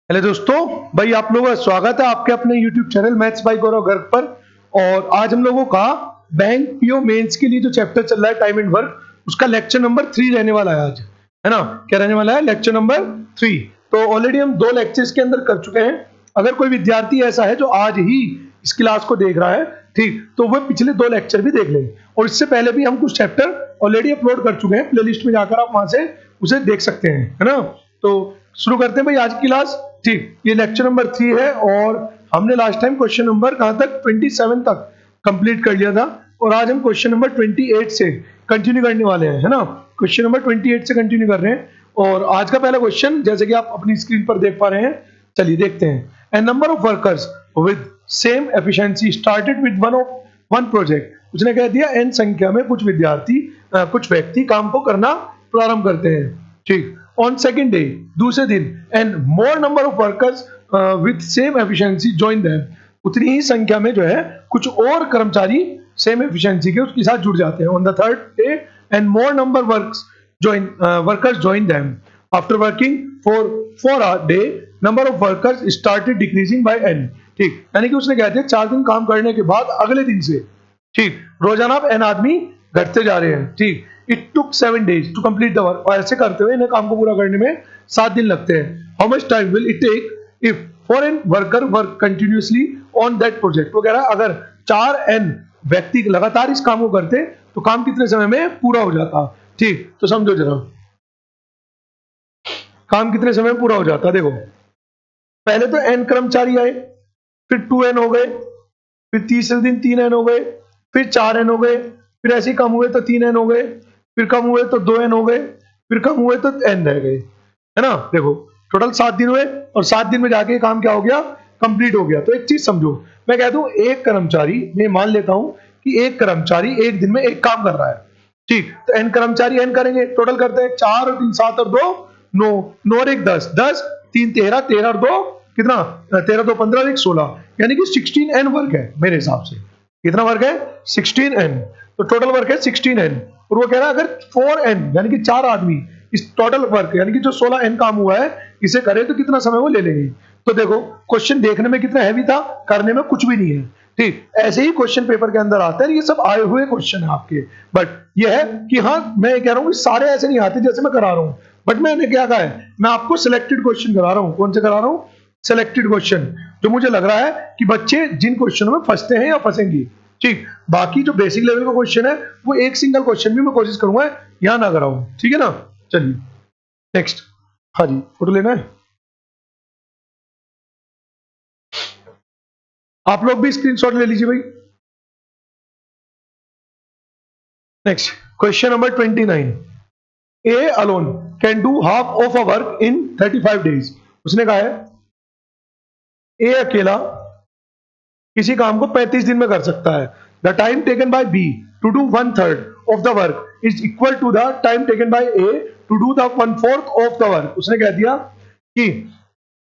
Hello दोस्तों, भाई आप लोगों का स्वागत है आपके अपने YouTube चैनल मैथ्स बाय गौरव गर्ग पर। और आज हम लोगों का बैंक पीओ मेंस के लिए जो चैप्टर चल रहा है टाइम एंड वर्क, उसका लेक्चर नंबर 3 रहने वाला है आज, है ना। क्या रहने वाला है? Lecture number 3। तो ऑलरेडी हम 2 लेक्चर्स के अंदर कर चुके हैं। अगर कोई विद्यार्थी ऐसा है जो आज ही इस क्लास को देख रहा है, ठीक, तो वह पिछले 2 लेक्चर भी देख ले। और इससे पहले भी हम कुछ चैप्टर ऑलरेडी अपलोड कर चुके हैं, प्लेलिस्ट में जाकर आप वहां से उसे देख सकते हैं, है ना। तो शुरू करते हैं भाई आज की क्लास। ठीक, ये लेक्चर नंबर 3 है और हमने लास्ट टाइम क्वेश्चन नंबर कहां तक 27 तक कंप्लीट कर लिया था। और आज हम क्वेश्चन नंबर 28 से कंटिन्यू करने वाले हैं, है ना। क्वेश्चन नंबर 28 से कंटिन्यू कर रहे हैं। और आज का पहला क्वेश्चन जैसे कि आप अपनी स्क्रीन पर देख पा रहे हैं, चलिए देखते हैं। A number of workers with same efficiency started with one project. उसने कह दिया एन संख्या में कुछ व्यक्ति काम को करना प्रारंभ करते हैं, ठीक। ऑन सेकेंड डे, दूसरे दिन, and more number of workers with same efficiency join them. उतनी ही संख्या में जो है कुछ और कर्मचारी सेम एफिशिएंसी के उसके साथ जुड़ जाते हैं। On the third day and more number workers join them. After working for a day, number of workers started decreasing by N. ठीक, यानी कि उसने कहा था 4 दिन काम करने के बाद अगले दिन से, ठीक, रोजाना अब एन आदमी घटते जा रहे हैं, ठीक। It took 7 days to complete the work. और ऐसे करते हुए इन्हें काम को पूरा करने में 7 दिन लगते हैं। How much time will it take if for an worker work continuously on that project. वो कह रहा है अगर 4 एन व्यक्ति लगातार इस काम को करते तो काम कितने समय में पूरा हो जाता। ठीक, तो समझो जरा काम कितने समय में पूरा हो जाता। देखो, पहले तो एन कर्मचारी आए, फिर 2n हो गए, फिर तीसरे दिन 3n हो गए, फिर 4n हो गए, फिर ऐसे ही कम हुए तो 3n हो गए, फिर कम हुए तो 2n हो गए, फिर कम हुए तो n रह गए, है ना। देखो टोटल 7 दिन हुए और 7 दिन में जाके काम क्या हो गया? कंप्लीट हो गया। तो एक चीज समझो, मैं कह दूं एक कर्मचारी, मैं मान लेता हूं कि एक कर्मचारी एक दिन में एक काम कर रहा है, ठीक। तो n कर्मचारी n करेंगे, टोटल करते हैं 4 और 3 7 और 2 9, 9 और 1 10, 10 3 13, 13 और 2 कितना? 13 2 15 और 1 16, यानी कि 16n वर्क है मेरे हिसाब से। कितना वर्क है? 16n। तो टोटल वर्क है 16n। और वो कह रहा है अगर 4n यानी कि 4 आदमी इस टोटल वर्क यानी कि जो 16n काम हुआ है इसे करे तो कितना समय वो ले लेंगे। तो देखो क्वेश्चन देखने में कितना हैवी था, करने में कुछ भी नहीं है, ठीक। ऐसे ही क्वेश्चन पेपर के अंदर आते हैं, ये सब आए हुए क्वेश्चन है आपके। बट ये है कि हाँ, मैं कह रहा हूँ कि सारे ऐसे नहीं आते जैसे मैं करा रहा हूँ। बट मैंने क्या कहा है, मैं आपको सिलेक्टेड क्वेश्चन करा रहा हूँ। कौन से करा रहा हूँ? सिलेक्टेड क्वेश्चन, जो मुझे लग रहा है कि बच्चे जिन क्वेश्चनों में फंसते हैं या फंसेंगी, ठीक। बाकी जो बेसिक लेवल का क्वेश्चन है वो एक सिंगल क्वेश्चन भी मैं कोशिश करूंगा यहां ना कराऊं, ठीक है ना। चलिए नेक्स्ट। हाँ जी, फोटो लेना है आप लोग भी स्क्रीनशॉट ले लीजिए भाई। Next question number 29। A alone can do half of a work in 35 days। उसने कहा है ए अकेला किसी काम को 35 दिन में कर सकता है। The time taken by B to do 1/3 of the work is equal to the time taken by A to do the 1/4 of the work. उसने कह दिया कि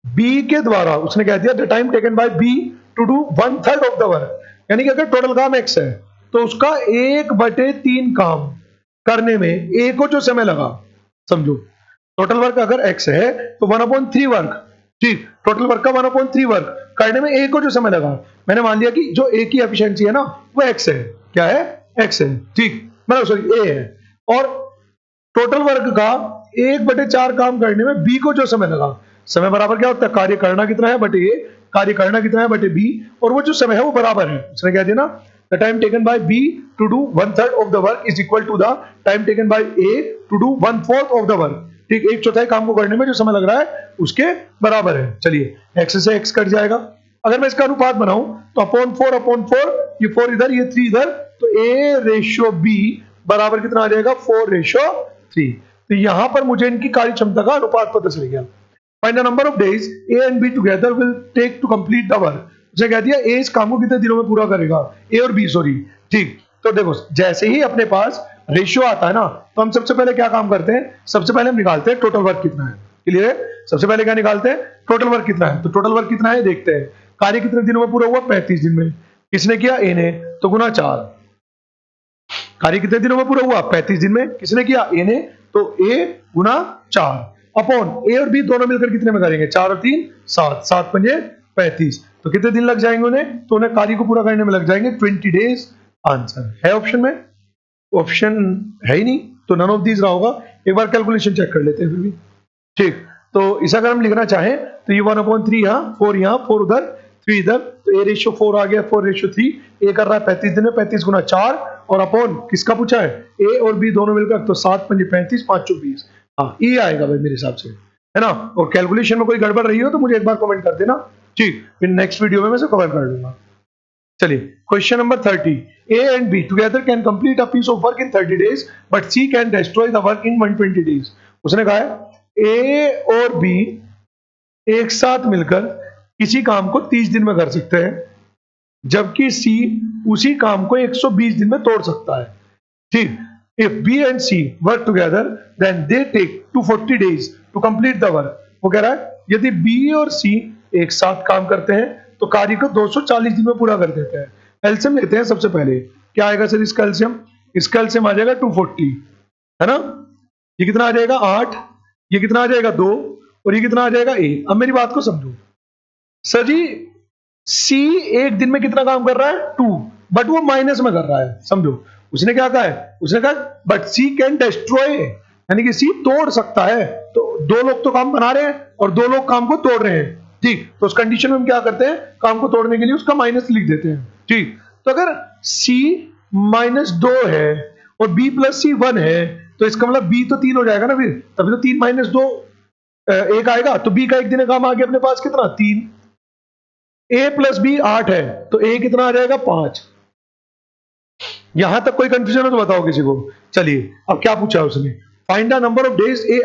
बी के द्वारा, उसने कह दिया the time taken by B to do 1/3 of the work, यानी कि अगर टोटल काम x है तो उसका 1/3 काम करने में ए को जो समय लगा, समझो टोटल वर्क अगर x है तो 1/3 वर्क, ठीक, टोटल वर्क का 1/3 वर्क करने में ए को जो समय लगा, मैंने मान लिया कि जो ए की एफिशिएंसी है ना वो x है। क्या है? x है, ठीक, मतलब सॉरी ए है। और टोटल वर्क का 1/4 काम करने में बी को जो समय लगा, समय बराबर क्या होता है? कार्य करना कितना है बटे ए, कार्य करना कितना है बटे बी, और वो जो समय है वो बराबर है। उसने कह दिया ना the time taken by B to do 1/3 of the work is equal to the time taken by A to do 1/4 of the work, ठीक। 1/4 काम को करने में जो समय लग रहा है उसके बराबर है। चलिए x से x कट जाएगा। अगर मैं इसका अनुपात बनाऊं तो अपॉन 4, ये 4 इधर ये 3 इधर, तो a रेशियो b बराबर कितना आ जाएगा? 4:3। तो यहां पर मुझे इनकी कार्य क्षमता का अनुपात पता चल गया। Find the number of days A and B together will take to complete the work. उसे कह दिया ए इस काम को कितने दिनों में पूरा करेगा, ए और बी, सॉरी, ठीक। तो देखो जैसे ही अपने पास रेशियो आता है ना तो हम सबसे पहले क्या काम करते हैं? सबसे पहले हम निकालते हैं टोटल वर्क कितना है। क्लियर है? सबसे पहले क्या निकालते हैं? टोटल वर्क कितना है। तो टोटल वर्क कितना है देखते हैं। कार्य कितने दिनों में पूरा हुआ? 35 दिन में। किसने किया? ए ने, तो गुना 4। कार्य कितने दिनों में पूरा हुआ? 35 दिन में। किसने किया? ए ने, तो ए गुना 4। अपॉन ए और बी दोनों मिलकर कितने में करेंगे, 4 और 3 7, 7 पंजे 35, तो कितने दिन लग जाएंगे उन्हें, तो उन्हें कार्य को पूरा करने में लग जाएंगे 20 डेज। आंसर है ऑप्शन में, ऑप्शन है ही नहीं, तो नन ऑफ दीज रहा होगा। एक बार कैलकुलेशन चेक कर लेते हैं फिर भी। ठीक, तो इस अगर हम लिखना चाहें तो ये 1/3 यहाँ, 4 उधर, 3 इधर, तो ए रेशियो 4 आ गया, 4:3, ए कर रहा है 35 दिन में, 35 गुना 4 और अपॉन किसका पूछा है, ए और बी दोनों मिलकर, तो 7 पंजे 35, 5 चौक 20। हाँ ये आएगा भाई मेरे हिसाब से, है ना। और कैलकुलेशन में कोई गड़बड़ रही हो तो मुझे एक बार कमेंट कर देना, ठीक, फिर नेक्स्ट वीडियो में मैं से कवर कर दूंगा। चलिए question number 30, A and B together can complete a piece of work in 30 days, but C can destroy the work in 120 days। उसने कहा है A और B एक साथ मिलकर किसी काम को 30 दिन में कर सकते हैं, जबकि C उसी काम को 120 दिन में तोड़ सकता है। ठीक, if B and C work together, then they take 240 days to complete the work। वो कह रहा है यदि B और C एक साथ काम करते हैं तो कार्य को 240 दिन में पूरा कर देते हैं। एलसीएम लेते हैं सबसे पहले, क्या आएगा सर इसका एलसीएम, इसका एलसीएम आ जाएगा 240, है ना। ये कितना आ जाएगा 8, ये कितना आ जाएगा 2 और ये कितना आ जाएगा 1। अब मेरी बात को समझो सर जी, सी एक दिन में कितना काम कर रहा है 2, बट वो माइनस में कर रहा है, समझो। उसने क्या कहा है, उसने कहा बट सी कैन डिस्ट्रॉय, यानी कि सी तोड़ सकता है। तो दो लोग तो काम बना रहे हैं और दो लोग काम को तोड़ रहे हैं, ठीक, तो उस कंडीशन में हम क्या करते हैं, काम को तोड़ने के लिए उसका माइनस लिख देते हैं। ठीक, तो अगर C -2 है और B + C 1 है, तो इसका मतलब B तो 3 हो जाएगा ना, फिर तभी तो 3 - 2 1 आएगा, तो B का एक दिन का काम आ गया अपने पास कितना 3। A + B 8 है, तो A कितना आ जाएगा 5। यहां तक कोई कंफ्यूजन हो तो बताओ किसी को। चलिए अब क्या पूछा है उसने, find the number of days A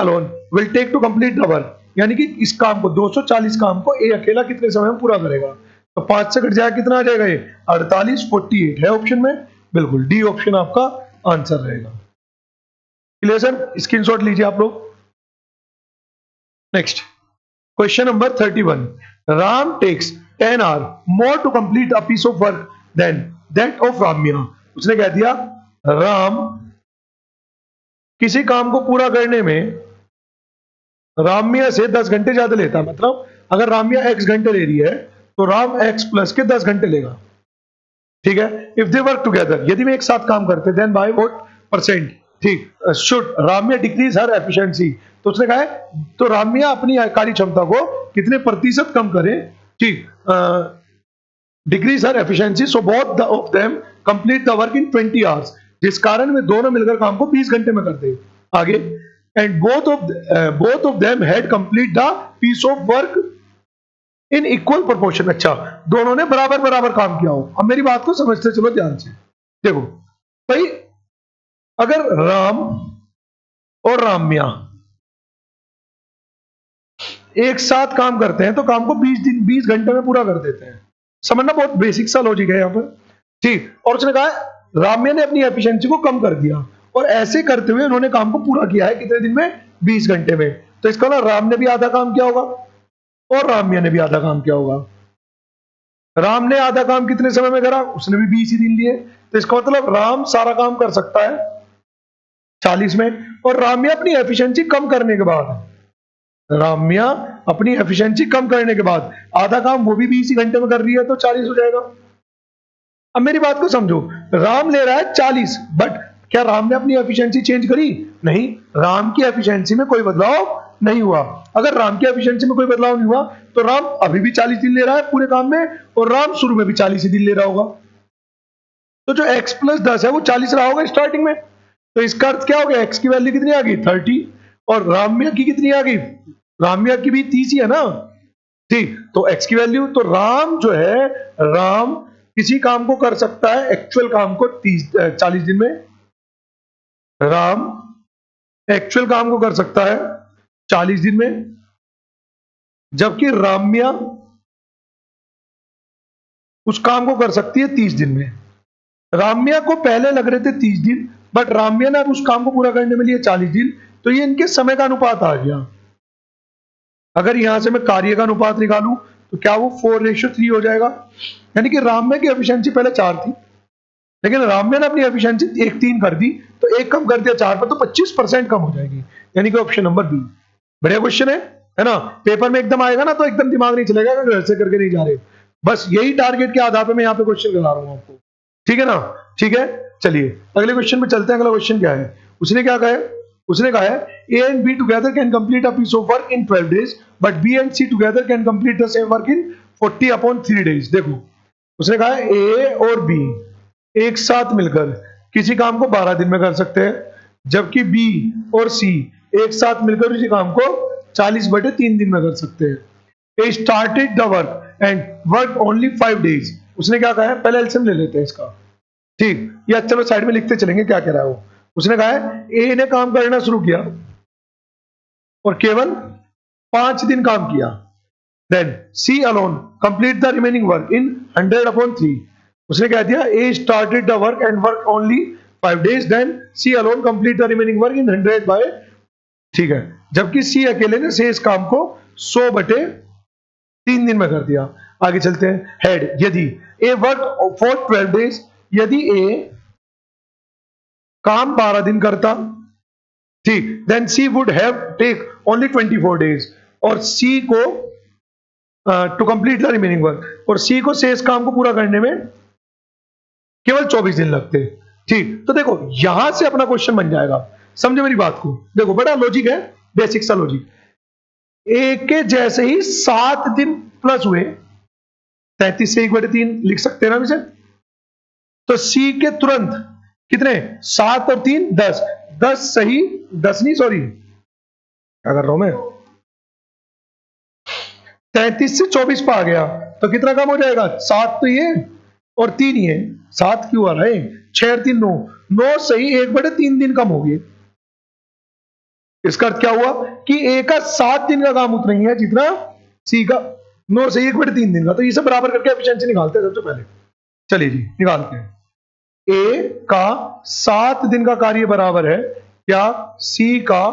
alone will take to complete the work, यानी कि इस काम को 240 काम को ए अकेला कितने समय में पूरा करेगा। तो 5 से कट जाएगा कितना आ जाएगा, ये 48, 48 है ऑप्शन में, बिल्कुल डी ऑप्शन आपका आंसर रहेगा। क्लियर सर, स्क्रीनशॉट लीजिए आप लोग। Next question number 31, Ram takes 10 hour more to complete a piece of work than that of Ramya. उसने कह दिया राम किसी काम को पूरा करने में राम्या से 10 घंटे ज्यादा लेता है, मतलब अगर राम्या x घंटे ले रही है तो राम x प्लस के 10 घंटे लेगा। ठीक है, इफ दे वर्क टुगेदर, यदि वे एक साथ काम करते देन बाय व्हाट परसेंट, ठीक, should Ramya decrease her efficiency. तो उसने कहा है तो राम्या अपनी कार्य क्षमता को कितने प्रतिशत कम करे, ठीक, decrease her efficiency, so both of them complete the work in 20 hours, जिस कारण वे दोनों मिलकर काम को 20 घंटे में करते। आगे, and both of them had complete the piece of work in equal proportion। अच्छा, दोनों ने बराबर बराबर काम किया हो। अब मेरी बात को समझते चलो ध्यान से, देखो भाई, अगर राम और राम्या एक साथ काम करते हैं तो काम को 20 घंटे में पूरा कर देते हैं। समझना, बहुत बेसिक सा लॉजिक है यहाँ पर, ठीक। और उसने कहा राम्या ने अपनी एफिशिएंसी को कम कर दिया और ऐसे करते हुए उन्होंने काम को पूरा किया है कितने दिन में, 20 घंटे में। तो इसका ना राम ने भी आधा काम किया होगा और राम्या ने भी आधा काम किया होगा। राम ने आधा काम कितने समय में करा, उसने भी 20 ही दिन लिए, तो इसका मतलब राम सारा काम कर सकता है 40 में, और राम्या अपनी एफिशिएंसी कम करने के बाद, राम्या अपनी एफिशिएंसी कम करने के बाद आधा काम वो भी 20 ही घंटे में कर रही है, तो 40 हो जाएगा। अब मेरी बात को समझो, राम ले रहा है 40, बट क्या राम ने अपनी एफिशिएंसी चेंज करी, नहीं, राम की एफिशिएंसी में कोई बदलाव नहीं हुआ। अगर राम की एफिशिएंसी में कोई बदलाव नहीं हुआ तो राम अभी भी 40 दिन ले रहा है पूरे काम में, और राम शुरू में भी 40 दिन ले रहा होगा, तो जो x + 10 है वो 40 रहा होगा स्टार्टिंग में। तो इसका अर्थ क्या हो गया, x की वैल्यू कितनी आ गई 30, और राम्या की कितनी आ गई, राम्या की भी 30 ही है ना, ठीक। तो x की वैल्यू, तो राम जो है, राम किसी काम को कर सकता है एक्चुअल काम को 40 दिन में, राम एक्चुअल काम को कर सकता है 40 दिन में, जबकि राम्या उस काम को कर सकती है 30 दिन में। राम्या को पहले लग रहे थे 30 दिन, बट राम्या ने अब उस काम को पूरा करने में लिए 40 दिन, तो ये इनके समय का अनुपात आ गया। अगर यहां से मैं कार्य का अनुपात निकालूं तो क्या वो 4:3 हो जाएगा, यानी कि राम्या की एफिशिएंसी पहले 4 थी, लेकिन राम्या ने अपनी एफिशिएंसी 1 3 कर दी, तो 1 कम कर दिया 4 पर, तो 25% कम हो जाएगी। यानी कि ऑप्शन नंबर बी। बढ़िया क्वेश्चन है ना। पेपर में एकदम आएगा ना तो एकदम दिमाग नहीं चलेगा कि घर से करके नहीं जा रहे, बस यही टारगेट के आधार पे मैं यहाँ पे क्वेश्चन करा रहा हूँ आपको, ठीक है ना। ठीक है, चलिए अगले क्वेश्चन पे चलते हैं। अगला क्वेश्चन क्या है, उसने क्या कहा है, उसने कहा है A and B together can complete a piece of work in 12 days but B and C together can complete the same work in 40/3 days। देखो उसने कहा है ए और बी एक साथ मिलकर किसी काम को 12 दिन में कर सकते हैं, जबकि बी और सी एक साथ मिलकर उसी काम को 40/3 दिन में कर सकते हैं। A started the work and work only 5 days। उसने क्या कहा है, पहले एलसीएम ले लेते हैं इसका, ठीक, या चलो साइड में लिखते चलेंगे क्या कह रहा है वो। उसने कहा है ए ने काम करना शुरू किया और केवल 5 दिन काम किया, then C alone complete the remaining work in 100/3। उसने कह दिया A started the work and work only 5 days, then C alone complete the remaining work in 100 ठीक है, जबकि सी अकेले ने से इस काम को 100/3 दिन में कर दिया। आगे चलते हैं। हेड, यदि ए वर्क फॉर 12 days, यदि ए काम 12 दिन करता, ठीक, then C would have take only 24 days और सी को to complete the remaining work, और सी को शेष काम को पूरा करने में केवल 24 दिन लगते। ठीक, तो देखो यहां से अपना क्वेश्चन बन जाएगा, समझो मेरी बात को। देखो बड़ा लॉजिक है, बेसिक सा लॉजिक। ए के जैसे ही 7 दिन प्लस हुए, 33 से 1/3 लिख सकते हैं ना इसे, तो सी के तुरंत कितने, 7 और 3 10, 10 सही 10 नहीं, सॉरी क्या कर रहा हूं मैं, 33 से 24 पर आ गया तो कितना कम हो जाएगा, 7 तो ये और 3 ये, 7 क्यों आ रहा है, 6 और 3 9, 9 सही 1/3 दिन कम हो गए। इसका अर्थ क्या हुआ कि ए का 7 दिन का काम उतना ही है जितना सी का 9 सही 1/3 दिन का। तो ये सब बराबर करके एफिशिएंसी निकालते हैं सबसे पहले। चलिए जी निकालते हैं। ए का 7 दिन का कार्य बराबर है क्या सी का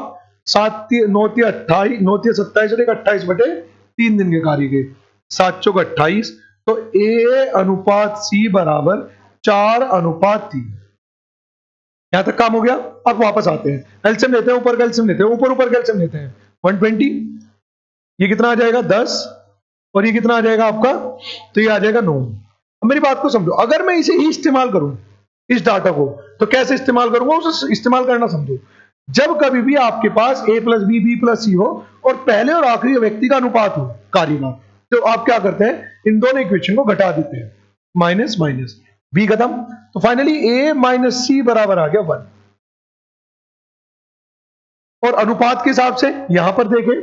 7 9 28 9 27 और 28/3 दिन के कार्य के, 7 चौक 28, तो ए अनुपात सी बराबर 4/3। यहां तक काम हो गया। अब वापस आते हैं, एलसीएम लेते हैं, ऊपर का एलसीएम लेते हैं, ऊपर का एलसीएम लेते हैं, 120, ये कितना आ जाएगा 10 और ये कितना आ जाएगा आपका, तो ये आ जाएगा 9। अब मेरी बात को समझो, अगर मैं इसे ही इस्तेमाल करूं इस डाटा को, तो कैसे इस्तेमाल करूंगा उसे इस्तेमाल करना समझो। जब कभी भी आपके पास a + b b + c हो और पहले और आखिरी व्यक्ति का अनुपात हो कार्य का, तो आप क्या करते हैं, इन दोनों इक्वेशन को घटा देते हैं, माइनस माइनस b खत्म, तो फाइनली a - c बराबर आ गया 1। और अनुपात के हिसाब से यहां पर देखें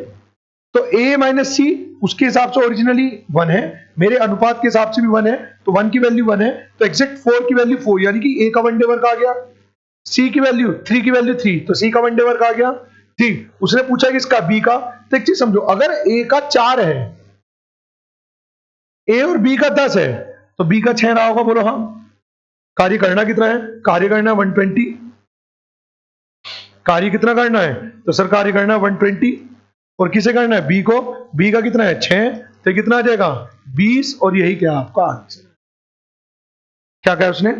तो a - c उसके हिसाब से ओरिजिनली 1 है, मेरे अनुपात के हिसाब से भी 1 है, तो 1 की वैल्यू 1 है, तो एग्जैक्ट 4 की वैल्यू 4, यानी कि a का 1 डे वर्क आ गया, c की वैल्यू 3 की वैल्यू 3, तो c का 1 डे वर्क आ गया। ठीक, उसने पूछा कि इसका b का, तो एक चीज समझो, अगर a का 4 है, a और b का 10 है, तो b का 6 रहा होगा, बोलो हाँ। कार्य करना कितना है, कार्य करना 120, कार्य कितना करना है, तो सर कार्य करना 120, और किसे करना है, बी को, बी का कितना है 6, तो कितना आ जाएगा 20, और यही क्या आपका आंसर। क्या कहा उसने,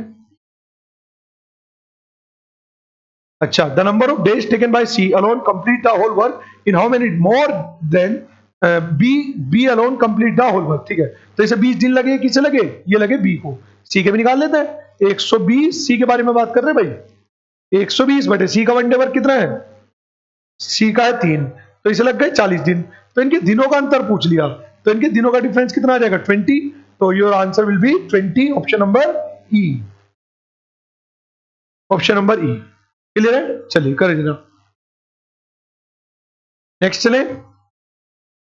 अच्छा, the number of days taken by C alone complete the whole work in how many more than B alone complete the whole work. ठीक है, तो इसे 20 दिन लगे, किसे लगे, ये लगे बी को, सी के भी निकाल लेते हैं। 120 सी के बारे में बात कर रहे हैं भाई, 120 बटे सी का 1 डे वर्क कितना है, सी का है 3, तो इसे लग गए 40 दिन। तो इनके दिनों का अंतर पूछ लिया, तो इनके दिनों का डिफरेंस कितना आ जाएगा 20, तो your answer will be 20, option number E, option number E. Clear है, चलिए करें जनाब, नेक्स्ट चले,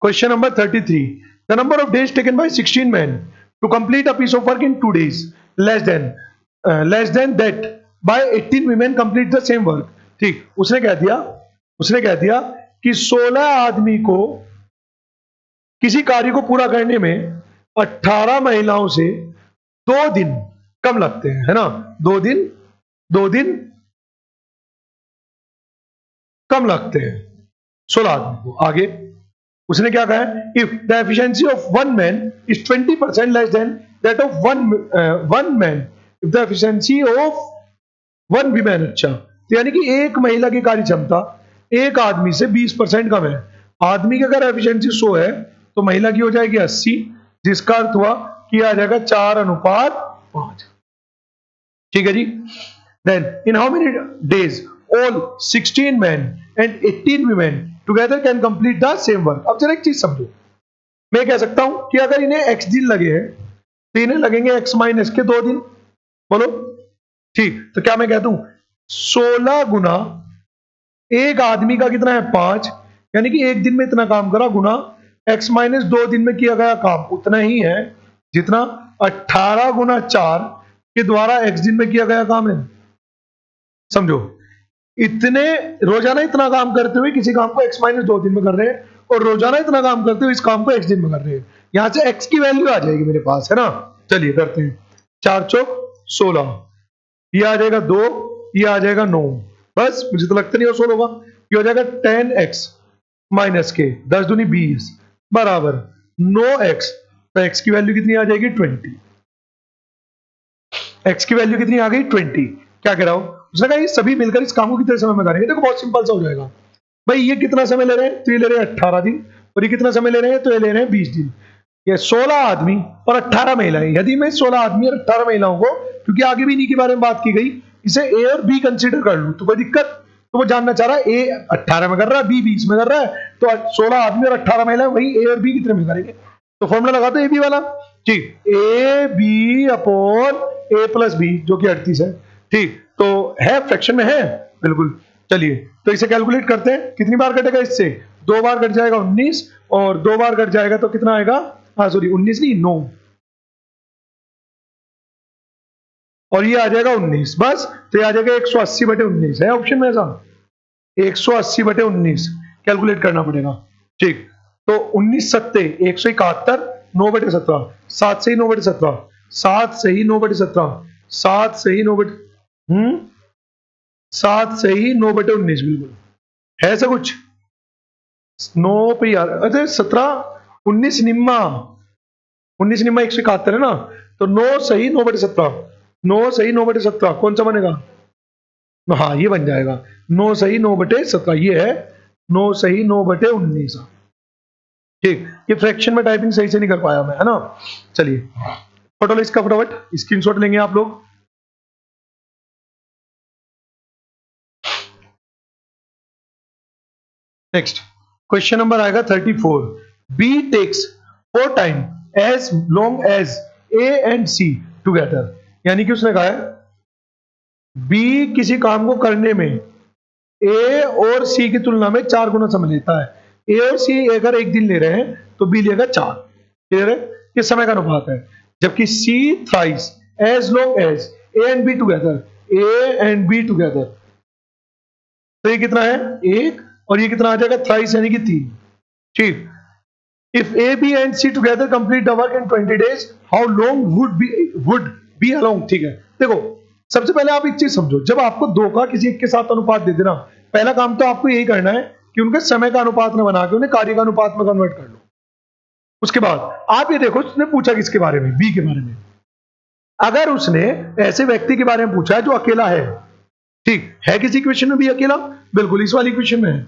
question number 33। The number of days taken by 16 men to complete a piece of work in 2 days less than that by 18 women complete the same work. ठीक, उसने कह दिया कि 16 आदमी को किसी कार्य को पूरा करने में 18 महिलाओं से 2 दिन कम लगते हैं, है ना, 2 दिन कम लगते हैं 16 आदमी को। आगे उसने क्या कहा है, if the efficiency of 1 man is 20% less than that of 1 man, if the efficiency of 1 woman, अच्छा, तो यानी कि एक महिला की कार्य क्षमता एक आदमी से 20% कम है। आदमी की अगर एफिशिएंसी 100 है तो महिला की हो जाएगी 80, जिसका अर्थ हुआ कि आ जाएगा 4:5। ठीक है जी। Then in how many days all 16 men and 18 women together can complete the same work। अब जरा एक चीज समझो, मैं कह सकता हूं कि अगर इन्हें x दिन लगे हैं तो इन्हें लगेंगे x माइनस के 2 दिन। बोलो ठीक, तो क्या मैं कहता हूं 16 गुना एक आदमी का कितना है 5, यानी कि एक दिन में इतना काम करा, गुना x माइनस 2 दिन में किया गया काम उतना ही है जितना 18 गुना 4 के द्वारा x दिन में किया गया काम है। समझो, इतने रोजाना इतना काम करते हुए किसी काम को x माइनस 2 दिन में कर रहे हैं, और रोजाना इतना काम करते हुए इस काम को x दिन में कर रहे हैं। यहां से x की वैल्यू आ जाएगी मेरे पास, है ना। चलिए करते हैं, 4 चौक 16, ये आ जाएगा 2, ये आ जाएगा 9, बस मुझे तो लगता नहीं हो 16 होगा। ये हो जाएगा 10x माइनस के 10 दूनी 20 बराबर 9x। तो x की वैल्यू कितनी आ जाएगी 20। x की वैल्यू कितनी आ गई 20। क्या कह रहा हूं, उसने कहा ये सभी मिलकर इस काम को कितने समय में करेंगे। देखो बहुत सिंपल सा हो जाएगा भाई, ये कितना समय ले रहे हैं तो ये ले रहे हैं 18 दिन, और ये कितना समय ले रहे हैं तो ये ले रहे हैं 20 दिन। ये 16 आदमी और 18 महिलाएं। यदि मैं 16 आदमी और 18 महिलाओं को, क्योंकि आगे भी इन्हीं के बारे में बात की गई, इसे ए और बी कंसीडर कर लूं तो कोई दिक्कत। तो वो जानना चाह रहा है ए 18 में कर रहा है, बी 20 में कर रहा है, तो 16 आदमी और 18 महिलाएं वही ए और बी कितने में करेंगे। तो फॉर्मूला लगा दो ए बी वाला, ठीक, A B upon A plus B जो कि 38 है। ठीक, तो है फ्रैक्शन में है बिल्कुल। चलिए तो इसे कैलकुलेट करते हैं, कितनी बार कटेगा इससे, 2 बार कट जाएगा 19, और 2 बार कट जाएगा तो कितना आएगा, हाँ सॉरी 19 नहीं 9, और ये आ जाएगा 19, बस। तो ये आ जाएगा 180/19 है ऑप्शन में ऐसा, 180/19 कैलकुलेट करना पड़ेगा। ठीक, तो 19 सत्ते 171, 9/17, 7 से ही 9/17, 7 से ही 9/17, 7 से ही 7 से ही 9/19 बिल्कुल है ऐसा कुछ। 9 पे यार, अरे 17 19 निम्मा 19 निम्मा 171 है ना, तो 9 सही 9/17, 9 सही 9/17 कौन सा बनेगा, हाँ ये बन जाएगा 9 सही 9/17, ये है 9 सही 9/19। ठीक, ये फ्रैक्शन में टाइपिंग सही से नहीं कर पाया मैं, है ना। चलिए फोटो लो इसका फटाफट, स्क्रीनशॉट लेंगे आप लोग। नेक्स्ट क्वेश्चन नंबर आएगा 34। B takes 4 time as long as A and C together. यानी कि उसने कहा है बी किसी काम को करने में ए और सी की तुलना में 4 गुना समय लेता है। ए और सी अगर एक दिन ले रहे हैं तो बी लेगा 4। क्लियर है, ये समय का अनुपात है। जबकि C thrice as long as A and B together, A and B together, तो ये कितना है 1, और ये कितना आ जाएगा थ्राइस यानी कि 3। ठीक, if A, B and C together complete the work in 20 days, how long would be along। ठीक है, देखो सबसे पहले आप एक चीज समझो, जब आपको 2 का किसी एक के साथ अनुपात दे देना, पहला काम तो आपको यही करना है कि उनके समय का अनुपात में बना के उन्हें कार्य का अनुपात में कन्वर्ट कर लो। उसके बाद आप ये देखो उसने पूछा किसके बारे में, बी के बारे में। अगर उसने ऐसे व्यक्ति के बारे में पूछा है जो अकेला है, ठीक है, किसी इक्वेशन में भी अकेला, बिल्कुल इस वाली इक्वेशन में है।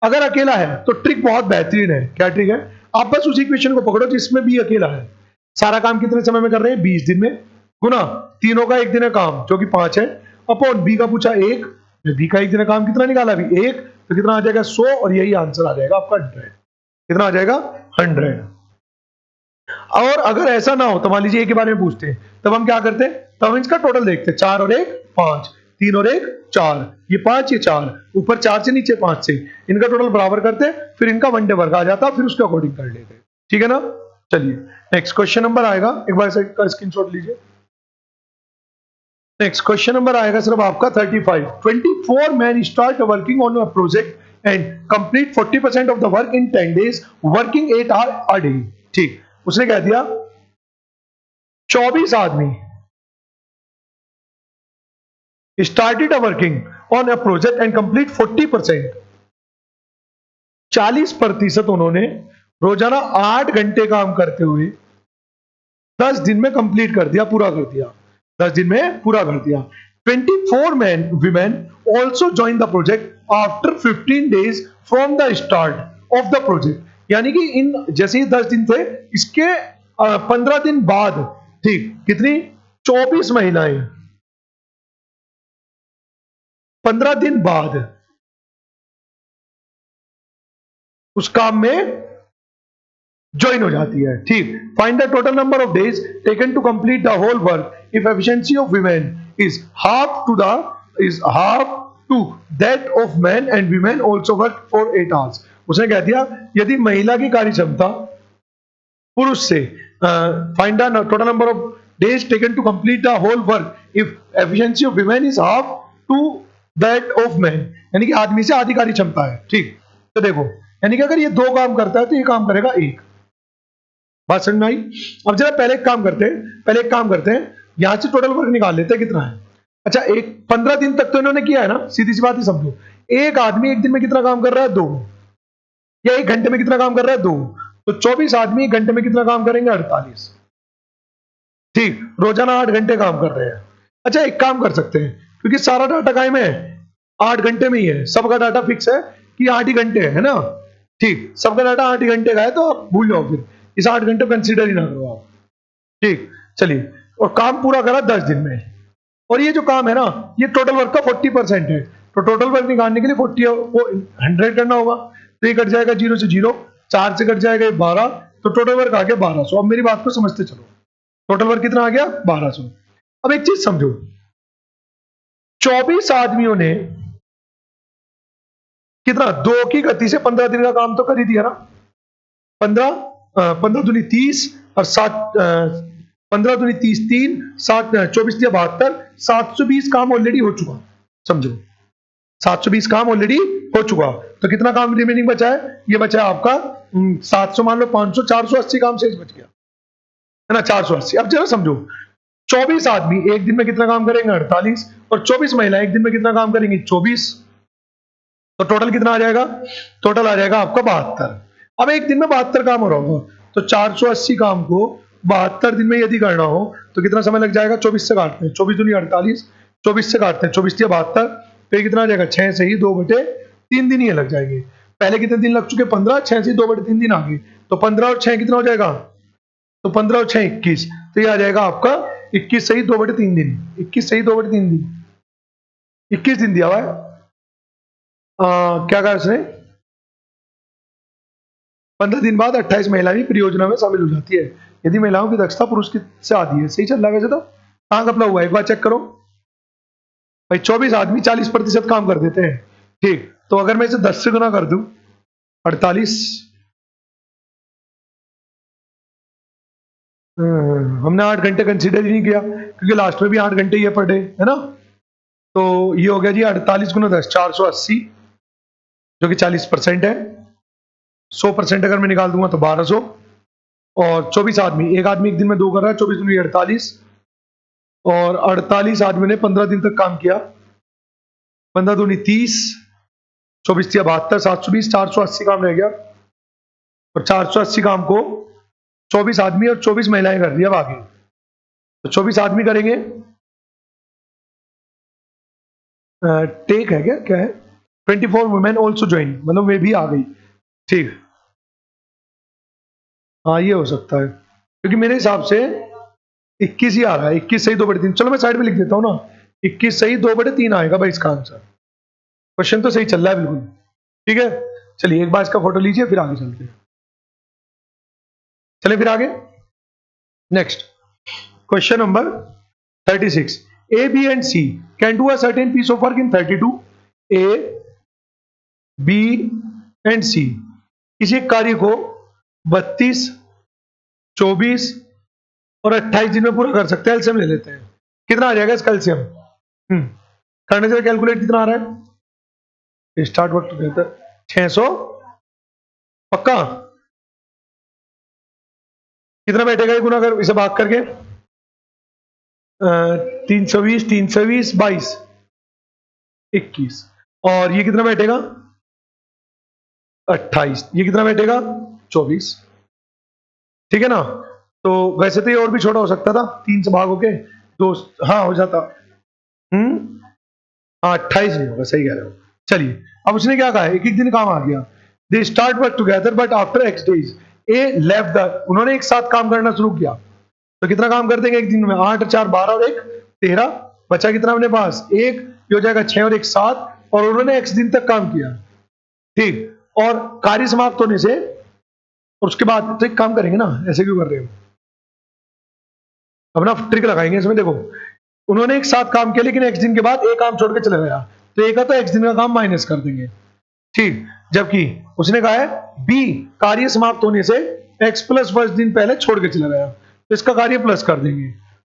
अगर अकेला है तो ट्रिक बहुत बेहतरीन है। क्या ट्रिक है, आप बस उसी इक्वेशन को पकड़ो जिसमें भी अकेला है। सारा काम कितने समय में कर रहे हैं 20 दिन में, गुना तीनों का एक दिन है काम जो कि 5 है, अपॉन बी का पूछा 1, बी का एक दिन है काम कितना निकाला अभी 1, तो कितना आ जाएगा 100, और यही आंसर आ जाएगा आपका 100। कितना आ जाएगा 100। और अगर ऐसा ना हो तो मान लीजिए ए के बारे में पूछते हैं, तब हम क्या करते हैं, तब हम इसका टोटल देखते हैं, 4 और 1 5, 3 और 1 4, ये 5 ये 4, ऊपर 4 से नीचे 5 से, इनका टोटल बराबर करते हैं, फिर इनका वन डे वर्क आ जाता है, फिर उसके अकॉर्डिंग कर लेते हैं। ठीक है ना। चलिए नेक्स्ट क्वेश्चन नंबर आएगा, एक बार इसका स्क्रीनशॉट लीजिए। नेक्स्ट क्वेश्चन नंबर आएगा सिर्फ आपका 35। 24 men start working on a project and complete 40% of the work in 10 days working 8 hours a day। ठीक, उसने कह दिया 24 आदमी started a working on a project and complete 40%, 40% उन्होंने रोजाना 8 घंटे काम करते हुए 10 दिन में कंप्लीट कर दिया, पूरा कर दिया, 10 दिन में पूरा कर दिया। 24 men women also join the project after 15 days from the start of the project। यानी कि इन जैसे ही 10 दिन थे, इसके 15 दिन बाद, ठीक, कितनी 24 महिलाएं 15 दिन बाद उस काम में ज्वाइन हो जाती है। ठीक, find the total number of days taken to complete the whole work if efficiency of women is half to that of man and women also work for 8 hours. उसने कह दिया यदि महिला की कार्य क्षमता पुरुष से, find the total number of days taken to complete the whole work if efficiency of women is half to that of man, यानी कि आदमी से आधी कार्य क्षमता है। ठीक, तो देखो, यानी कि अगर ये 2 काम करता है तो ये काम करेगा 1। बात समझ में आई? अब जरा पहले एक काम करते हैं, यहां से टोटल वर्क निकाल लेते हैं कितना है। अच्छा, 15 दिन तक तो इन्होंने किया है ना, सीधी सी बात ही समझो। एक आदमी एक दिन में कितना काम कर रहा है? 2। या 1 घंटे में कितना काम कर रहा है? 2। तो 24 आदमी 1 घंटे में कितना काम करेंगे? 48। ठीक, रोजाना 8 घंटे काम कर रहे हैं। अच्छा, एक काम कर सकते हैं, क्योंकि सारा डाटा कायम है, 8 घंटे में ही है, सबका डाटा फिक्स है कि 8 ही घंटे है ना। ठीक, सबका डाटा 8 ही घंटे का है, तो आप भूल जाओ, फिर इस 8 घंटे कंसीडर ही ना करो आप। ठीक, चलिए, और काम पूरा करा 10 दिन में। और ये जो काम है ना, ये टोटल वर्क का 40% है, तो टोटल वर्क निकालने के लिए 100 करना होगा। तो ये कट जाएगा 0 से 0, 4 से कट जाएगा 12, तो टोटल वर्क आ गया 1200। अब मेरी बात को समझते चलो, टोटल वर्क कितना आ गया? 1200। अब एक चीज समझो, 24 आदमियों ने कितना 2 की गति से 15 दिन का काम तो कर ही दिया ना। 15 दूनी 30 और 7 15 दूनी 30, 3 7 24 या 72, 720 काम ऑलरेडी हो चुका। समझो, 720 काम ऑलरेडी हो चुका। तो कितना काम रिमेनिंग बचा है? ये बचा है आपका 700, मान लो 500, 480 काम शेष बच गया है ना, 480। अब जरा समझो, 24 आदमी एक दिन में कितना काम करेंगे? 48। और 24 महिलाएं एक दिन में कितना काम करेंगी? 24। तो टोटल कितना आ जाएगा? टोटल आ जाएगा आपका 72। अब एक दिन में 72 काम हो रहा होगा, तो 480 काम को 72 दिन में यदि करना हो तो कितना समय लग जाएगा? 24 से काटते हैं, 24 दूनी 48, 24 से काटते हैं, 24 या 72, तो कितना आ जाएगा? 6 से ही 2/3 दिन ही लग जाएंगे। पहले कितने दिन लग चुके? 15, 6 से 2/3 दिन आ गए, तो 15 और 6 कितना हो जाएगा? तो 15 और 6 21, तो ये आ जाएगा आपका 21 सही 2/3 दिन। 21 सही 2/3 दिन, 21 दिन दिया हुआ है। क्या कहा उसने? 15 दिन बाद 28 महिलाएं भी परियोजना में शामिल हो जाती है यदि महिलाओं की दक्षता पुरुष की से आधी है। सही चल रहा है वैसे तो। कहां घपला हुआ है एक बार चेक करो भाई। 24 आदमी 40% काम कर देते हैं। ठीक, तो अगर मैं इसे 10 से गुना कर दूं, 48, हमने 8 घंटे कंसीडर ही नहीं किया, क्योंकि लास्ट में भी 8 घंटे ही है पर डे, है ना। तो ये हो गया जी 48 गुना 10, 480, जो कि 40% है। 100% अगर मैं निकाल दूंगा तो 1200। और 24 आदमी, एक आदमी एक दिन में 2 कर रहा है, 24 दूनी 48, और 48 आदमी ने 15 दिन तक काम किया, 15 दूनी 30, 24 या 72, 720, 480 काम रह गया। और 480 काम को 24 आदमी और 24 महिलाएं कर रही है। अब आगे तो 24 आदमी करेंगे, टेक है क्या है? 24 वुमेन ऑल्सो ज्वाइन, मतलब वे भी आ गई। ठीक, हाँ ये हो सकता है, क्योंकि मेरे हिसाब से 21 ही आ रहा है। 21 सही 2/3। चलो मैं साइड में लिख देता हूँ ना, 21 सही 2/3 आएगा भाई इसका आंसर। क्वेश्चन तो सही चल रहा है बिल्कुल। ठीक है, चलिए एक बार इसका फोटो लीजिए, फिर आगे चलते हैं। चलिए फिर आगे, next question number 36। A, B and C can do a certain piece of work in 32। A, B and C किसी कार्य को 32, 24 और 28 दिन में पूरा कर सकते हैं। एलसीएम ले लेते हैं, कितना आ जाएगा इसका एलसीएम? करने से कैलकुलेट कितना आ रहा है? स्टार्ट वर्क टुगेदर 600 पक्का। कितना बैठेगा ये गुना कर इसे भाग करके? 320, 320, 22, 21, और ये कितना बैठेगा? 28, ये कितना बैठेगा? 24। ठीक है ना। तो वैसे तो ये और भी छोटा हो सकता था, 3 से भाग होके 2, हाँ हो जाता। हाँ 28 नहीं होगा, सही कह रहे हो। चलिए अब उसने क्या कहा है, एक एक दिन काम आ गया। They start work together but after x days A left the, उन्होंने एक साथ काम करना शुरू किया। तो कितना काम कर देंगे एक दिन में, 8 4 12 और 1 13, बचा कितना अपने पास, एक, ये हो जाएगा 6 और 1 7, और उन्होंने एक्स दिन तक काम किया। ठीक, और कार्य समाप्त होने से, और उसके बाद तो एक काम करेंगे ना, ऐसे क्यों कर रहे हो, अब ना ट्रिक लगाएंगे इसमें। देखो उन्होंने एक साथ काम किया लेकिन एक्स दिन के बाद एक काम छोड़ के चला गया, तो एक तो एक्स दिन का काम माइनस कर देंगे। ठीक, जबकि उसने कहा है बी कार्य समाप्त होने से एक्स प्लस 1 दिन पहले छोड़ के चला गया, तो इसका कार्य प्लस कर देंगे।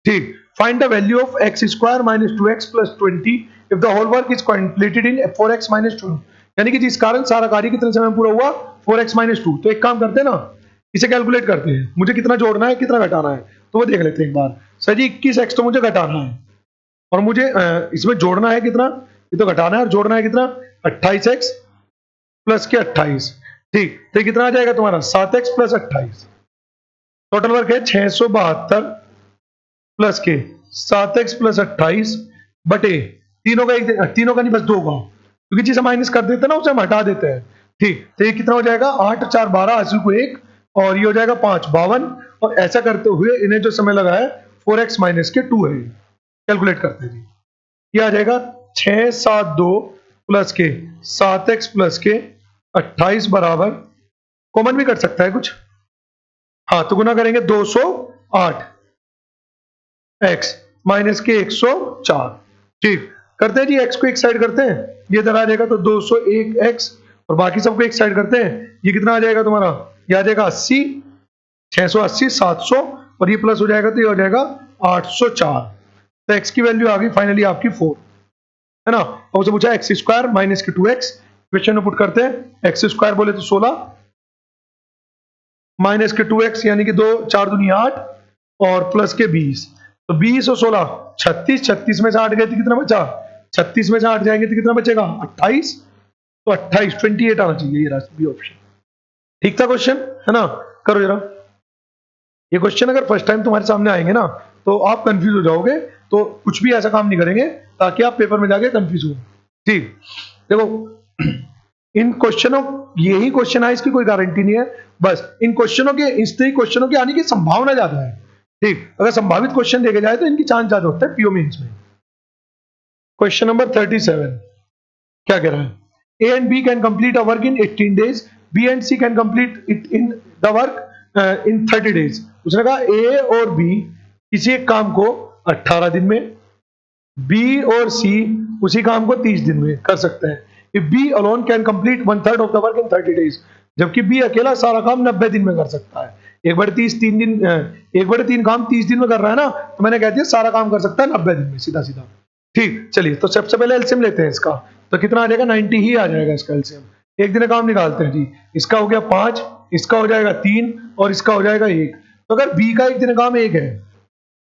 ठीक, find the value of X square minus 2x plus 20 if the whole work is completed in 4x minus 2, यानी कि जिस कारण सारा कार्य कितने समय में पूरा हुआ, 4x माइनस 2। तो एक काम करते हैं ना, इसे कैलकुलेट करते हैं, मुझे कितना जोड़ना है कितना घटाना है, तो वो देख लेते हैं एक बार। सर जी 21x तो मुझे घटाना है, और मुझे इसमें जोड़ना है कितना, ये तो घटाना है, और जोड़ना है कितना, 28x प्लस के 28। ठीक, तो कितना आ जाएगा तुम्हारा, 7x प्लस 28। टोटल वर्क है 672 प्लस के 7x प्लस 28 बटे तीनों का एक, तीनों का नहीं बस दो का, क्योंकि जिसे माइनस कर देते हैं ना उसे हम हटा देते हैं। ठीक, तो ये कितना हो जाएगा, 8 4 12 80 को 1, और ये हो जाएगा 5 52, और ऐसा करते हुए इन्हें जो समय लगा है 4x माइनस के 2 है। कैलकुलेट करते हैं जी, ये आ जाएगा 672 प्लस के 7x प्लस के 28 बराबर, कॉमन भी कर सकता है कुछ, हाँ तो गुना करेंगे 208 x माइनस के 104। ठीक, करते हैं जी, x को एक साइड करते हैं, ये इधर आ जाएगा तो 201 x, और बाकी सबको एक साइड करते हैं, ये कितना आ जाएगा तुम्हारा, ये आ जाएगा 80, 680 700, और ये प्लस हो जाएगा तो ये हो जाएगा 804। तो x की वैल्यू आ गई फाइनली आपकी 4, है ना। और उसे पूछा एक्स स्क्वायर माइनस के 2x, क्वेश्चन में पुट करते हैं, एक्स स्क्वायर बोले तो 16 माइनस के 2x यानी कि 2 4 दूनी 8, और प्लस के 20, तो 20 और 16 36, 36 में से 8 गए तो कितना बचा, 36 में से 8 जाएंगे तो कितना बचेगा 28, तो 28 28 आना चाहिए, ये बी ऑप्शन। ठीक था क्वेश्चन, है ना। करो जरा, ये क्वेश्चन अगर फर्स्ट टाइम तुम्हारे सामने आएंगे ना तो आप कंफ्यूज हो जाओगे, तो कुछ भी ऐसा काम नहीं करेंगे ताकि आप पेपर में जाके कंफ्यूज हो। ठीक, देखो इन क्वेश्चनों, यही क्वेश्चन है, इसकी कोई गारंटी नहीं है, बस इन क्वेश्चनों के, इस तरह क्वेश्चनों के आने की संभावना ज्यादा है। ठीक, अगर संभावित क्वेश्चन देखे जाए तो इनकी चांस ज्यादा होता है पीओ मेंस में। क्वेश्चन नंबर 37 क्या कह रहा है, A and B can complete a work in 18 days, B and C can complete it in the work in 30 days. उसने कहा ए और बी किसी एक काम को 18 दिन में, बी और सी उसी काम को 30 दिन में कर सकते हैं। If B alone can complete 1/3 of the work in 30 days, जबकि बी अकेला सारा काम 90 दिन में कर सकता है। 1/3 3 दिन, 1/3 काम 30 दिन में कर रहा है ना, तो मैंने कह दिया सारा काम कर सकता है 90 दिन में, सीधा सीधा। ठीक, चलिए तो सबसे पहले एलसीएम लेते हैं इसका, तो कितना आ जाएगा, 90 ही आ जाएगा इसका एलसीएम। एक दिन का काम निकालते हैं जी, इसका हो गया 5, इसका हो जाएगा 3, और इसका हो जाएगा 1। तो अगर बी का एक दिन का काम 1 है,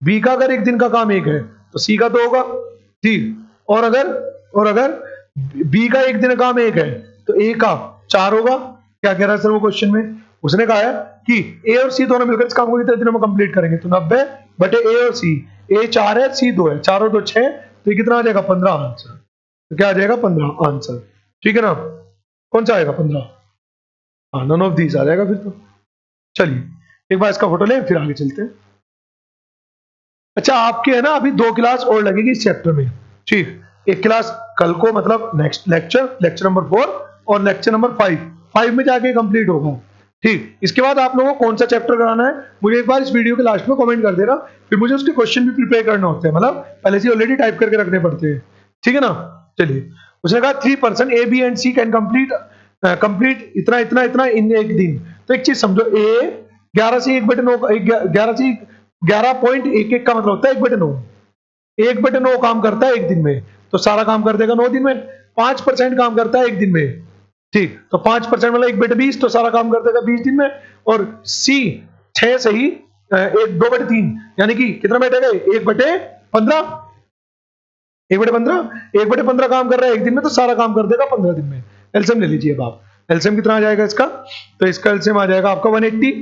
बी का अगर एक दिन का काम 1 है तो सी का तो होगा। ठीक, और अगर बी का एक दिन का काम 1 है तो ए का 4 होगा। क्या कह रहा है सर वो क्वेश्चन में, उसने कहा है कि ए और सी दोनों मिलकर इस काम को कितने दिनों में कंप्लीट करेंगे, तो 90 बटे ए और सी, ए 4 है सी 2 है, 4 और 2 6, तो ये कितना आ जाएगा 15 आंसर। तो क्या आ जाएगा 15 आंसर, ठीक है ना। कौन सा आएगा 15, हाँ नन ऑफ दीज आ जाएगा फिर तो। चलिए एक बार इसका फोटो लें फिर आगे चलते हैं। अच्छा आपके है ना अभी 2 क्लास और लगेगी इस चैप्टर में। ठीक, एक क्लास कल को मतलब नेक्स्ट लेक्चर नंबर 4, और लेक्चर नंबर 5 में जाके कंप्लीट होगा। ठीक, इसके बाद आप लोगों को कौन सा चैप्टर कराना है मुझे एक बार इस वीडियो के लास्ट में कमेंट कर देना, फिर मुझे उसके क्वेश्चन भी प्रिपेयर करना होते हैं, मतलब पहले से ऑलरेडी टाइप करके रखने पड़ते हैं। ठीक है ना। चलिए उसने कहा 3 person A B and C can complete इतना इतना इतना इन एक दिन। तो एक चीज समझो, ए 11 से 1/9, 11 से 11.11 का मतलब होता है 1/9, 1/9 काम करता है एक दिन में, तो सारा काम कर देगा 9 दिन में। 5% काम करता है एक दिन में, ठीक, तो 5% मतलब 1/20, तो सारा काम कर देगा 20 दिन में। और सी 6 से ही 2/3 यानी कि कितना बैठेगा 1/15, 1/15, 1/15 काम कर रहा है एक दिन में, तो सारा काम कर देगा 15 दिन में। एलसीएम ले लीजिए अब आप, एलसीएम कितना आ जाएगा इसका, तो इसका एलसीएम आ जाएगा आपका 180,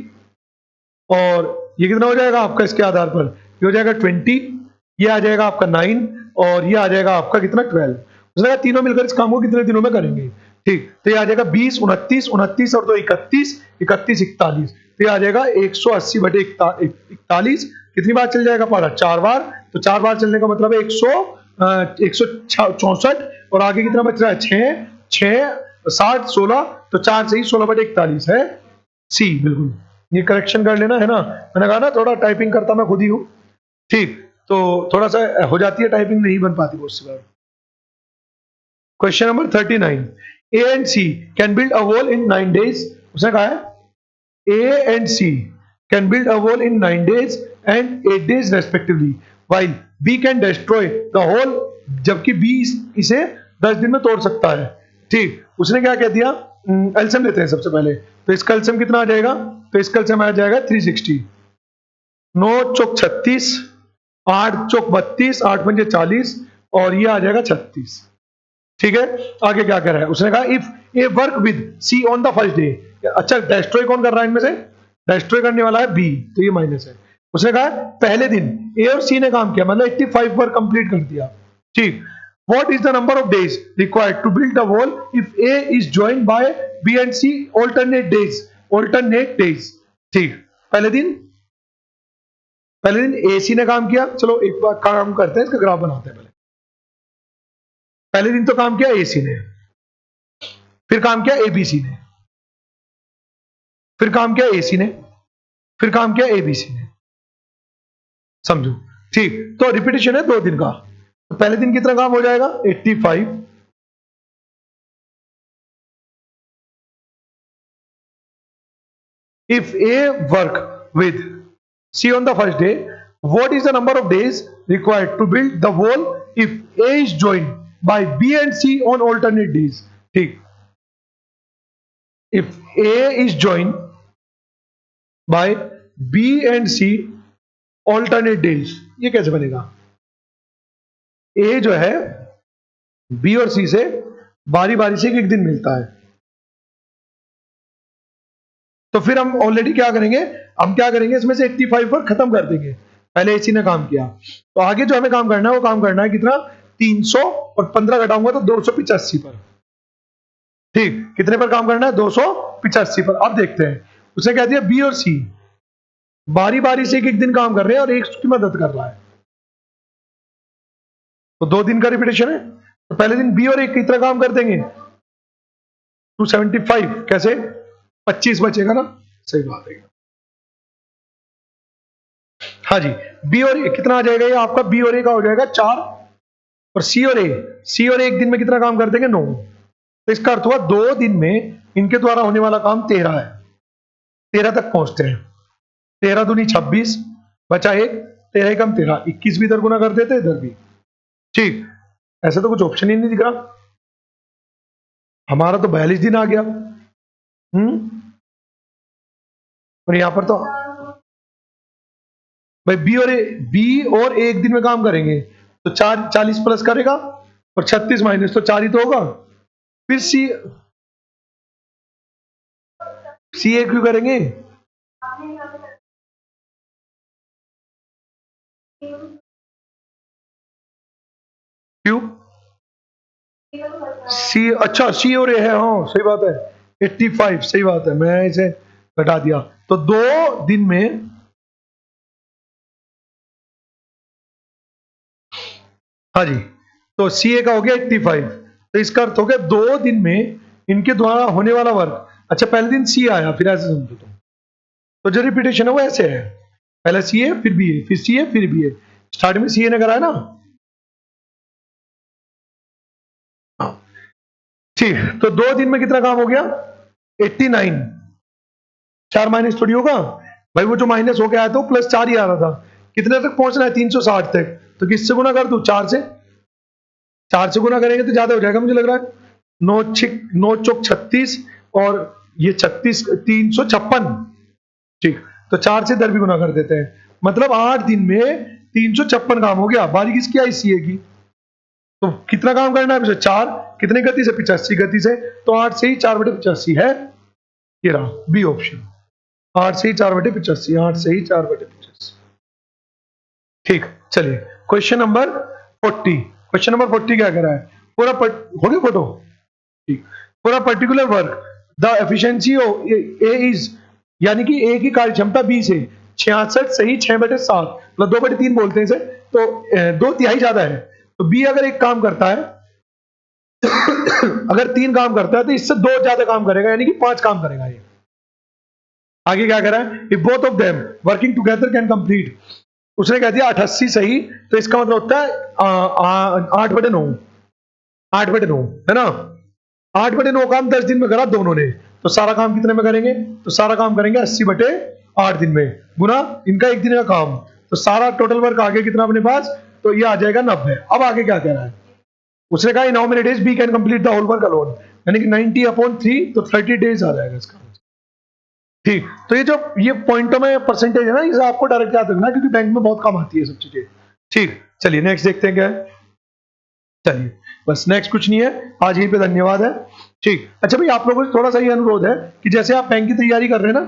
और ये कितना हो जाएगा आपका इसके आधार पर, ये हो जाएगा 20, ये आ जाएगा आपका 9 और ये आ जाएगा आपका कितना 12। उसने कहा तीनों मिलकर इस काम को कितने दिनों में करेंगे। ठीक, तो ये आ जाएगा 20 29 29 और 2 31 31 41, तो ये आ जाएगा 180 बटे 41। कितनी बार चल जाएगा पारा, 4 बार। तो 4 बार चलने का मतलब है 164 और आगे कितना बच रहा है 6 6 60 16, तो 4 से ही 16 बटे 41 है सी। बिल्कुल, ये करेक्शन कर लेना है ना, मैंने कहा ना थोड़ा टाइपिंग करता मैं खुद ही हूँ। ठीक, तो थोड़ा सा हो जाती है टाइपिंग, नहीं बन पाती बहुत सी बार। Question number 39, A and C can build a wall in 9 days। उसने कहा है A and C can build a wall in 9 days and 8 days respectively, while B can destroy the whole, जबकि बी इसे 10 दिन में तोड़ सकता है। ठीक, उसने क्या कह दिया, एलसीएम लेते हैं सबसे पहले। तो इसका एलसीएम कितना आ जाएगा, तो इसका एलसीएम आ जाएगा 360, 9 चौक 36, 8 चौक 32, 8 पंजे 40 और ये आ जाएगा 36। ठीक है, आगे क्या कर रहा है, उसने कहा if A work with C on the first day. अच्छा, डिस्ट्रॉय कौन कर रहा है इनमें से, डिस्ट्रॉय करने वाला है बी, तो ये माइनस है। उसने कहा पहले दिन ए और सी ने काम किया, मतलब 85 वर्क कंप्लीट कर दिया। ठीक, what is the number of days required to build the wall if A is joined by B and C alternate days, alternate days. ठीक, पहले दिन ए सी ने काम किया, चलो एक बार काम करते हैं, इसका ग्राफ बनाते हैं। पहले दिन तो काम किया ए सी ने, फिर काम किया ए बी सी ने, फिर काम किया ए सी ने, फिर काम किया ए बी सी ने, समझो। ठीक, तो रिपीटेशन है 2 दिन का। तो पहले दिन कितना काम हो जाएगा 85, if A work with C on the first day, what is the number of days required to build the wall if A is joined by B and C on alternate days। ठीक, if A is joined by B and C alternate days, ये कैसे बनेगा, A जो है B और C से बारी बारी से एक दिन मिलता है, तो फिर हम ऑलरेडी क्या करेंगे, हम क्या करेंगे इसमें से 85 पर खत्म कर देंगे। पहले एसी ने काम किया, तो आगे जो हमें काम करना है वो काम करना है कितना, 300 और 15 घटाऊंगा तो 285 पर। ठीक, कितने पर काम करना है, 285 पर। अब देखते हैं, उसने कह दिया बी और सी बारी बारी से एक एक दिन काम कर रहे हैं और एक उसकी मदद कर रहा है, तो 2 दिन का रिपीटेशन है। तो पहले दिन बी और एक कितना काम कर देंगे 275, कैसे 25 बचेगा ना, सही बात है। हाँ जी, बी और ए कितना आ जाएगा, ये आपका बी और ए का हो जाएगा 4 और सी और ए एक दिन में कितना काम कर देंगे 9। तो इसका अर्थ हुआ 2 दिन में इनके द्वारा होने वाला काम 13 है, 13 तक पहुंचते हैं। 13 दूनी 26 बचा 1, 13 कम 13, 21 भी इधर गुना कर देते इधर भी। ठीक, ऐसे तो कुछ ऑप्शन ही नहीं दिख रहा, हमारा तो 42 दिन आ गया। और यहां पर तो भाई बी और ए एक दिन में काम करेंगे, तो 40 प्लस करेगा और 36 माइनस, तो 4 ही तो होगा। फिर सी ए क्यों करेंगे, क्यों सी, अच्छा सी और ए है, हाँ सही बात है 85, सही बात है, मैं इसे घटा दिया। तो 2 दिन में, हाँ जी, तो सी ए का हो गया 85, तो इसका अर्थ हो गया 2 दिन में इनके द्वारा होने वाला वर्क। अच्छा, पहले दिन सी आया, फिर ऐसे समझो तो जो रिपीटेशन है वो ऐसे है, पहले सी ए फिर बी ए फिर सी ए फिर बी ए, स्टार्ट में सी ए ने करा है ना। हाँ ठीक, तो 2 दिन में कितना काम हो गया 89, 4 माइनस थोड़ी होगा भाई, वो जो माइनस हो गया है तो प्लस 4 ही आ रहा था। कितने तक पहुंचना है 360 तक, तो किससे गुना कर दू, 4 से, 4 से गुना करेंगे तो ज्यादा हो जाएगा मुझे लग रहा है। 9 चौक 36 और ये 36 356। ठीक, तो 4 से इधर भी गुना कर देते हैं, मतलब 8 दिन में 356 काम हो गया। बारी किसकी आई, सी ए की। तो कितना काम करना है 4, कितने गति से 85 गति से, तो 8 से ही 4/85 है, ये रहा बी ऑप्शन, 8 से ही 4/85, 8 से ही 4/85। ठीक, चलिए क्वेश्चन नंबर 40। क्वेश्चन नंबर 40 क्या कह रहा है? पूरा हो गया फोटो? ठीक। For a particular work the efficiency of A is, यानी कि ए की कार्य क्षमता 20 है, 66 सही 6/7, मतलब 2/3 बोलते हैं इसे, तो 2/3 ज्यादा है। तो बी अगर एक काम करता है अगर 3 काम करता है तो इससे 2 ज्यादा काम करेगा, यानी कि 5 काम करेगा ये। आगे क्या कह रहा है? If both of them working together can complete, उसने कह दिया 88 सही, तो इसका मतलब होता है 8/9, 8/9 है ना। 8/9 काम 10 दिन में करा दोनों ने, तो सारा काम कितने में करेंगे? तो सारा काम करेंगे 80/8 दिन में, गुना इनका एक दिन का काम, तो सारा टोटल वर्क आगे कितना अपने पास? तो ये आ जाएगा 90। अब आगे क्या कह रहा है? उसने कहा in how many days B can complete the whole work alone, यानी कि 90/3, तो 30 डेज आ जाएगा इसका। ठीक, तो ये पॉइंटों में परसेंटेज है ना, इसे आपको डायरेक्ट याद रखना, क्योंकि बैंक में बहुत काम आती है सब चीजें। ठीक, चलिए नेक्स्ट देखते हैं क्या है। चलिए बस नेक्स्ट कुछ नहीं है, आज यहीं पे धन्यवाद है। ठीक, अच्छा भाई आप लोगों से थोड़ा सा ये अनुरोध है कि जैसे आप बैंक की तैयारी कर रहे हैं ना,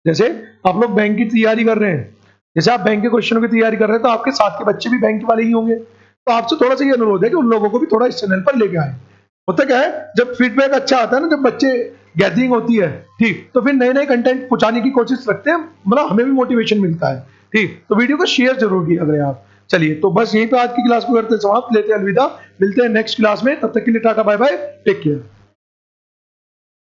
जैसे आप लोग बैंक की तैयारी कर रहे हैं, जैसे आप बैंक के क्वेश्चनों की तैयारी कर रहे हैं, तो आपके साथ के बच्चे भी बैंक वाले ही होंगे, तो आपसे थोड़ा सा ये अनुरोध है कि उन लोगों को भी थोड़ा इस चैनल पर लेके आए। होता क्या है, जब फीडबैक अच्छा आता है ना, जब बच्चे गैदरिंग होती है, ठीक, तो फिर नए नए कंटेंट पहुंचाने की कोशिश रखते हैं, मतलब हमें भी मोटिवेशन मिलता है। ठीक, तो वीडियो को शेयर जरूर किया करें आप। चलिए तो बस यहीं पे आज की क्लास को करते समाप्त, लेते हैं अलविदा, मिलते हैं नेक्स्ट क्लास में, तब तक के लिए टाटा बाय बाय, टेक केयर।